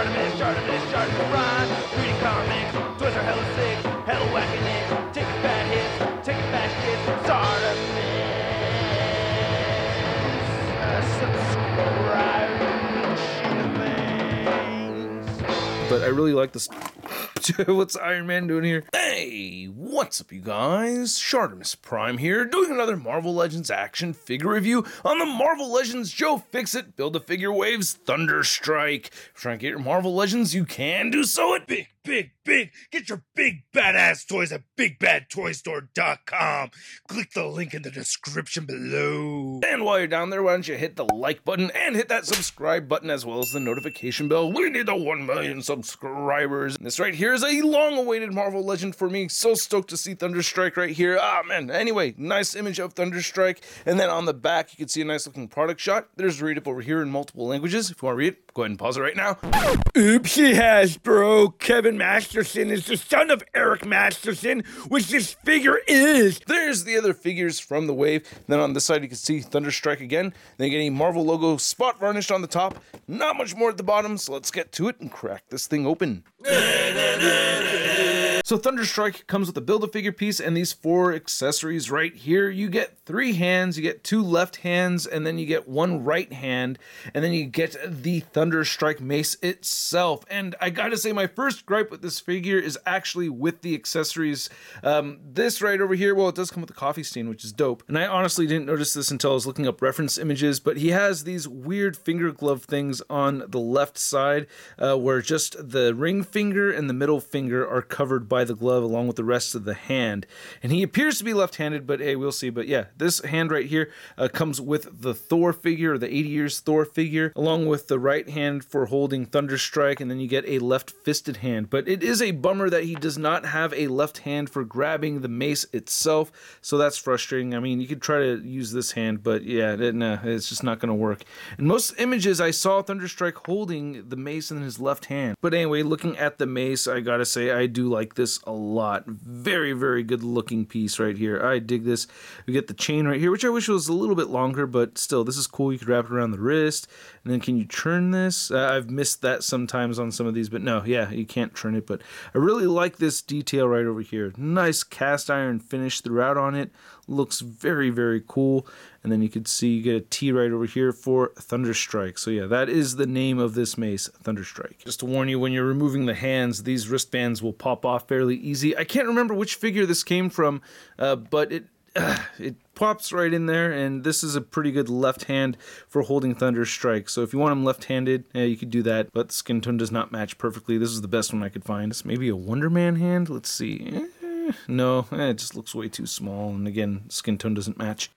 Shartimus, Prime. Reading comics, toys are hella sick, hella whacking it. Taking bad hits, taking bad shit. Shartimus, subscribe. But I really like this. What's Iron Man doing here? Hey, what's up, you guys? Shartimus Prime here, doing another Marvel Legends action figure review on the Marvel Legends Joe Fixit Build-A-Figure Waves Thunderstrike. If you're trying to get your Marvel Legends, you can do so at big. Get your big badass toys at BigBadToyStore.com. Click the link in the description below. And while you're down there, why don't you hit the like button and hit that subscribe button as well as the notification bell. We need the 1 million subscribers. This right here is a long-awaited Marvel Legend for me. So stoked to see Thunderstrike right here. Ah, man. Anyway, nice image of Thunderstrike. And then on the back, you can see a nice looking product shot. There's a read-up over here in multiple languages. If you want to read it, go ahead and pause it right now. Oopsie Hasbro, Kevin Masterson is the son of Eric Masterson, which this figure is. There's the other figures from the wave. Then on this side, you can see Thunderstrike again. Then you get a Marvel logo spot varnished on the top. Not much more at the bottom, so let's get to it and crack this thing open. So Thunderstrike comes with a Build-A-Figure piece and these 4 accessories right here. You get 3 hands, you get 2 left hands, and then you get 1 right hand, and then you get the Thunderstrike mace itself. And I gotta say, my first gripe with this figure is actually with the accessories. This right over here, well, it does come with a coffee stain, which is dope. And I honestly didn't notice this until I was looking up reference images, but he has these weird finger glove things on the left side, where just the ring finger and the middle finger are covered by the glove along with the rest of the hand. And he appears to be left-handed, but hey, we'll see. But yeah, this hand right here comes with the Thor figure, or the 80 years Thor figure, along with the right hand for holding Thunderstrike, and then you get a left-fisted hand. But it is a bummer that he does not have a left hand for grabbing the mace itself, so that's frustrating. I mean, you could try to use this hand, but yeah, no, it's just not going to work. In most images, I saw Thunderstrike holding the mace in his left hand. But anyway, looking at the mace, I gotta say, I do like this a lot. Very, very good looking piece right here. I dig this. We get the chain right here, which I wish was a little bit longer, but still, this is cool. You could wrap it around the wrist. And then can you turn this? I've missed that sometimes on some of these, but no, yeah, you can't turn it. But I really like this detail right over here. Nice cast iron finish throughout on it. Looks very, very cool. And then you can see you get a T right over here for Thunderstrike. So yeah, that is the name of this mace, Thunderstrike. Just to warn you, when you're removing the hands, these wristbands will pop off fairly easy. I can't remember which figure this came from, but it pops right in there, and this is a pretty good left hand for holding Thunderstrike. So if you want him left-handed, you could do that, but the skin tone does not match perfectly. This is the best one I could find. It's maybe a Wonder Man hand? Let's see. No, it just looks way too small, and again, skin tone doesn't match.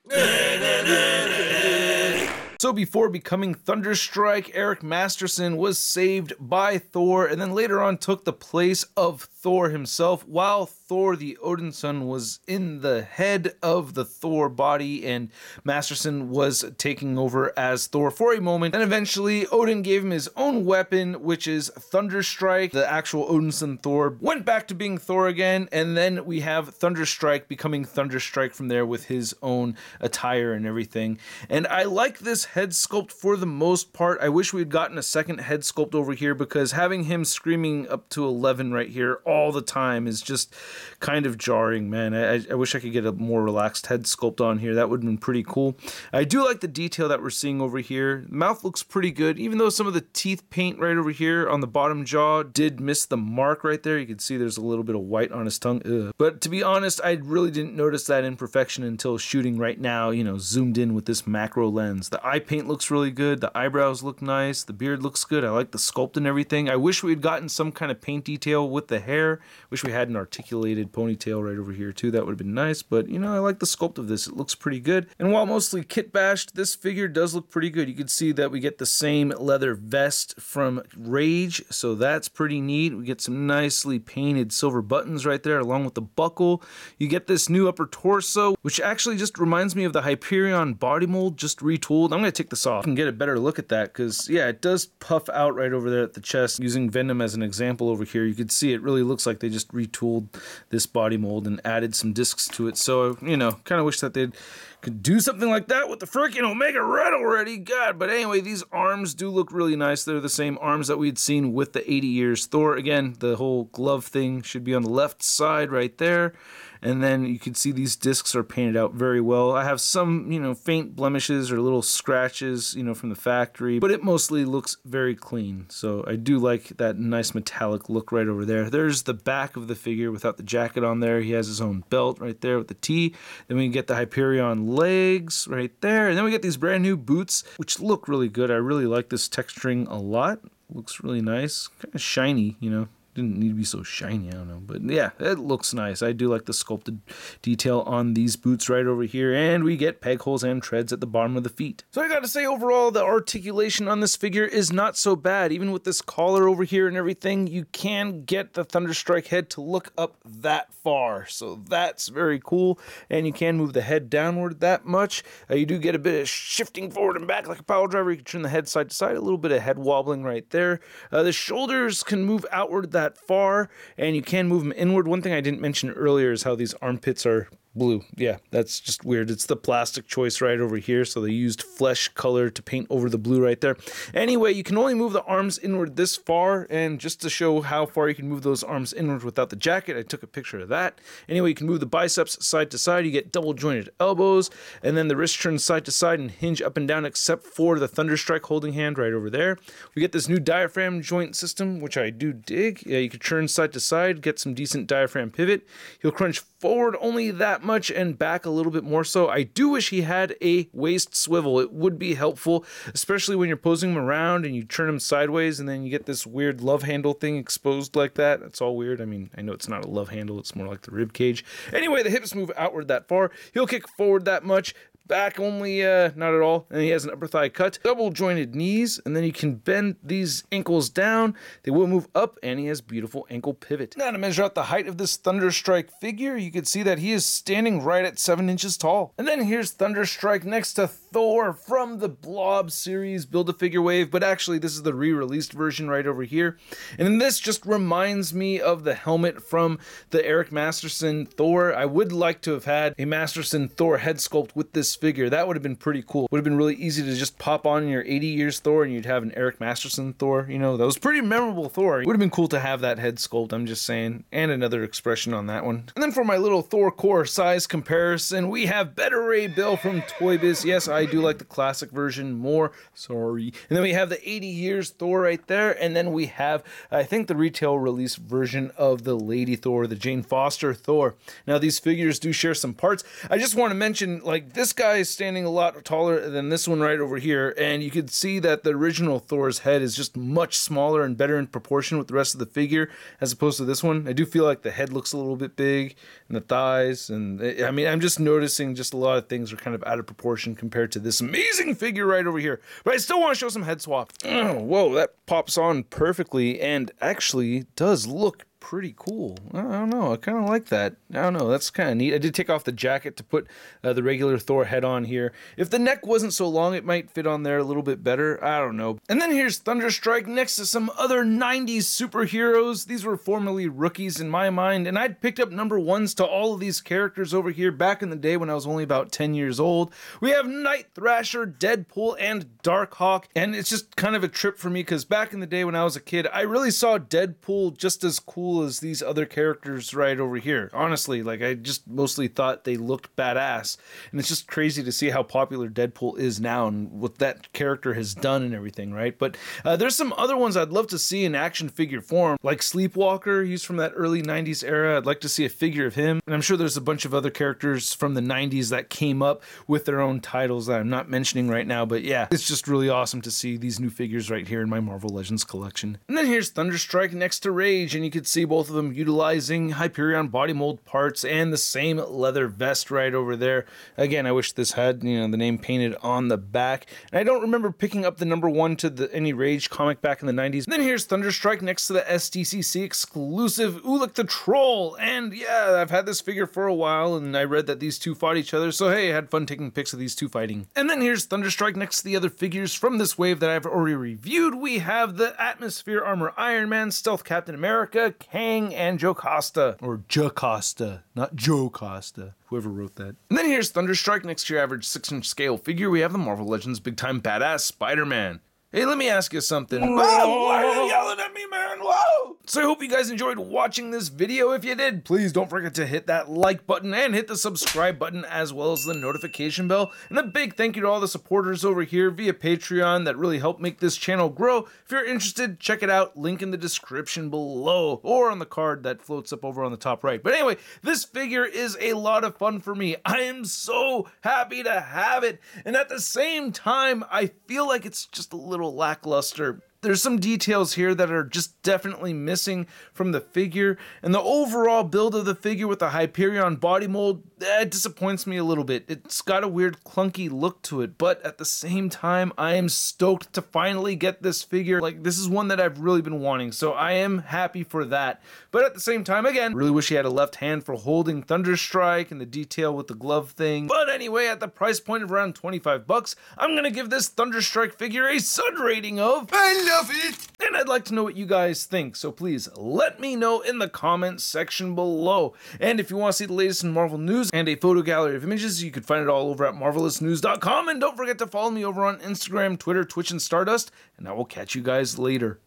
So before becoming Thunderstrike, Eric Masterson was saved by Thor, and then later on took the place of Thor himself, while Thor the Odinson was in the head of the Thor body, and Masterson was taking over as Thor for a moment. And eventually, Odin gave him his own weapon, which is Thunderstrike. The actual Odinson Thor went back to being Thor again, and then we have Thunderstrike becoming Thunderstrike from there with his own attire and everything. And I like this head sculpt for the most part. I wish we had gotten a second head sculpt over here, because having him screaming up to 11 right here all the time is just kind of jarring, man. I wish I could get a more relaxed head sculpt on here. That would have been pretty cool. I do like the detail that we're seeing over here. Mouth looks pretty good, even though some of the teeth paint right over here on the bottom jaw did miss the mark right there. You can see there's a little bit of white on his tongue. Ugh. But to be honest, I really didn't notice that imperfection until shooting right now, zoomed in with this macro lens. The eye paint looks really good. The eyebrows look nice. The beard looks good. I like the sculpt and everything. I wish we had gotten some kind of paint detail with the hair. Wish we had an articulated ponytail right over here too. That would have been nice, but I like the sculpt of this. It looks pretty good. And while mostly kit bashed, this figure does look pretty good. You can see that we get the same leather vest from Rage, so that's pretty neat. We get some nicely painted silver buttons right there along with the buckle. You get this new upper torso, which actually just reminds me of the Hyperion body mold just retooled. I'm going going to take this off and get a better look at that because, yeah, it does puff out right over there at the chest. Using Venom as an example over here, you can see it really looks like they just retooled this body mold and added some discs to it. So, you know, kind of wish that they'd could do something like that with the freaking Omega Red already. God, but anyway, these arms do look really nice. They're the same arms that we'd seen with the 80 Years Thor. Again, the whole glove thing should be on the left side right there. And then you can see these discs are painted out very well. I have some, you know, faint blemishes or little scratches, you know, from the factory, but it mostly looks very clean. So I do like that nice metallic look right over there. There's the back of the figure without the jacket on there. He has his own belt right there with the T. Then we get the Hyperion legs right there. And then we get these brand new boots, which look really good. I really like this texturing a lot. Looks really nice. Kind of shiny, you know. Didn't need to be so shiny, I don't know. But yeah, it looks nice. I do like the sculpted detail on these boots right over here. And we get peg holes and treads at the bottom of the feet. So I gotta say, overall, the articulation on this figure is not so bad. Even with this collar over here and everything, you can get the Thunderstrike head to look up that far. So that's very cool. And you can move the head downward that much. You do get a bit of shifting forward and back like a power driver. You can turn the head side to side. A little bit of head wobbling right there. The shoulders can move outward that far, and you can move them inward. One thing I didn't mention earlier is how these armpits are blue. Yeah, that's just weird. It's the plastic choice right over here, so they used flesh color to paint over the blue right there. Anyway, you can only move the arms inward this far, and just to show how far you can move those arms inward without the jacket, I took a picture of that. Anyway, you can move the biceps side to side. You get double jointed elbows, and then the wrist turns side to side and hinge up and down except for the Thunderstrike holding hand right over there. We get this new diaphragm joint system, which I do dig. Yeah, you can turn side to side, get some decent diaphragm pivot. He'll crunch forward only that much and back a little bit more so. I do wish he had a waist swivel. It would be helpful, especially when you're posing him around and you turn him sideways and then you get this weird love handle thing exposed like that. That's all weird. I mean, I know it's not a love handle. It's more like the rib cage. Anyway, the hips move outward that far. He'll kick forward that much. Back only, not at all. And he has an upper thigh cut, double jointed knees, and then you can bend these ankles down. They will move up, and he has beautiful ankle pivot. Now to measure out the height of this Thunderstrike figure, you can see that he is standing right at 7 inches tall. And then here's Thunderstrike next to Thor from the Blob series Build-A-Figure wave, but actually this is the re-released version right over here. And this just reminds me of the helmet from the Eric Masterson Thor. I would like to have had a Masterson Thor head sculpt with this figure. That would have been pretty cool. Would have been really easy to just pop on your 80 Years Thor and you'd have an Eric Masterson Thor. You know, that was pretty memorable Thor. It would have been cool to have that head sculpt, I'm just saying, and another expression on that one. And then for my little Thor core size comparison, we have Beta Ray Bill from Toy Biz. Yes, I do like the classic version more. Sorry. And then we have the 80 Years Thor right there. And then we have, I think, the retail release version of the Lady Thor, the Jane Foster Thor. Now, these figures do share some parts. I just want to mention, like, this guy is standing a lot taller than this one right over here, and you can see that the original Thor's head is just much smaller and better in proportion with the rest of the figure as opposed to this one. I do feel like the head looks a little bit big and the thighs, and I mean, I'm just noticing just a lot of things are kind of out of proportion compared to this amazing figure right over here. But I still want to show some head swap. Oh, whoa, that pops on perfectly and actually does look pretty cool. I don't know. I kind of like that. I don't know. That's kind of neat. I did take off the jacket to put the regular Thor head on here. If the neck wasn't so long, it might fit on there a little bit better. I don't know. And then here's Thunderstrike next to some other 90s superheroes. These were formerly rookies in my mind, and I'd picked up number ones to all of these characters over here back in the day when I was only about 10 years old. We have Night Thrasher, Deadpool, and Darkhawk, and it's just kind of a trip for me because back in the day when I was a kid, I really saw Deadpool just as cool as these other characters right over here. Honestly, like, I just mostly thought they looked badass, and it's just crazy to see how popular Deadpool is now and what that character has done and everything, right? But there's some other ones I'd love to see in action figure form, like Sleepwalker. He's from that early 90s era. I'd like to see a figure of him, and I'm sure there's a bunch of other characters from the 90s that came up with their own titles that I'm not mentioning right now, but yeah, it's just really awesome to see these new figures right here in my Marvel Legends collection. And then here's Thunderstrike next to Rage, and you can see see both of them utilizing Hyperion body mold parts and the same leather vest right over there. Again, I wish this had, the name painted on the back. And I don't remember picking up the #1 to any Rage comic back in the 90s. And then here's Thunderstrike next to the SDCC exclusive Ulik the Troll. And yeah, I've had this figure for a while, and I read that these two fought each other, so hey, I had fun taking pics of these two fighting. And then here's Thunderstrike next to the other figures from this wave that I've already reviewed. We have the Atmosphere Armor Iron Man, Stealth Captain America, Kang, and Jocasta. Or Jocasta, not Joe Costa. Whoever wrote that. And then here's Thunderstrike next to your average 6-inch scale figure. We have the Marvel Legends Big Time Badass Spider-Man. Hey, let me ask you something. Whoa, why are you yelling at me, man? Whoa! So I hope you guys enjoyed watching this video. If you did, please don't forget to hit that like button and hit the subscribe button as well as the notification bell. And a big thank you to all the supporters over here via Patreon that really help make this channel grow. If you're interested, check it out. Link in the description below or on the card that floats up over on the top right. But anyway, this figure is a lot of fun for me. I am so happy to have it. And at the same time, I feel like it's just a little lackluster. There's some details here that are just definitely missing from the figure, and the overall build of the figure with the Hyperion body mold disappoints me a little bit. It's got a weird clunky look to it, but at the same time, I am stoked to finally get this figure. Like, this is one that I've really been wanting, so I am happy for that. But at the same time, again, really wish he had a left hand for holding Thunderstrike and the detail with the glove thing. But anyway, at the price point of around 25 bucks, I'm gonna give this Thunderstrike figure a Sud rating of I love it! And I'd like to know what you guys think, so please let me know in the comments section below. And if you want to see the latest in Marvel news and a photo gallery of images, you can find it all over at marvelousnews.com. And don't forget to follow me over on Instagram, Twitter, Twitch, and Stardust. And I will catch you guys later.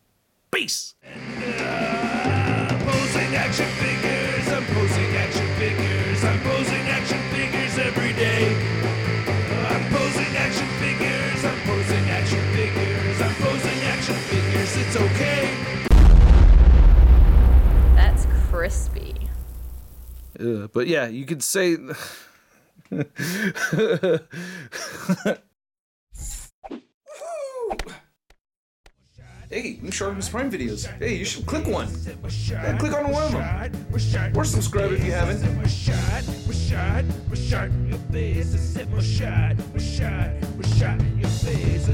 Peace! Posing action figures, I'm posing action figures, I'm posing action figures every day. I'm posing action figures, I'm posing action figures, I'm posing action figures, it's okay. That's crispy. But yeah, you could say... Hey, new Sharkus Prime videos. Hey, you should click one. Yeah, click on one of them. Or subscribe if you haven't. Your face,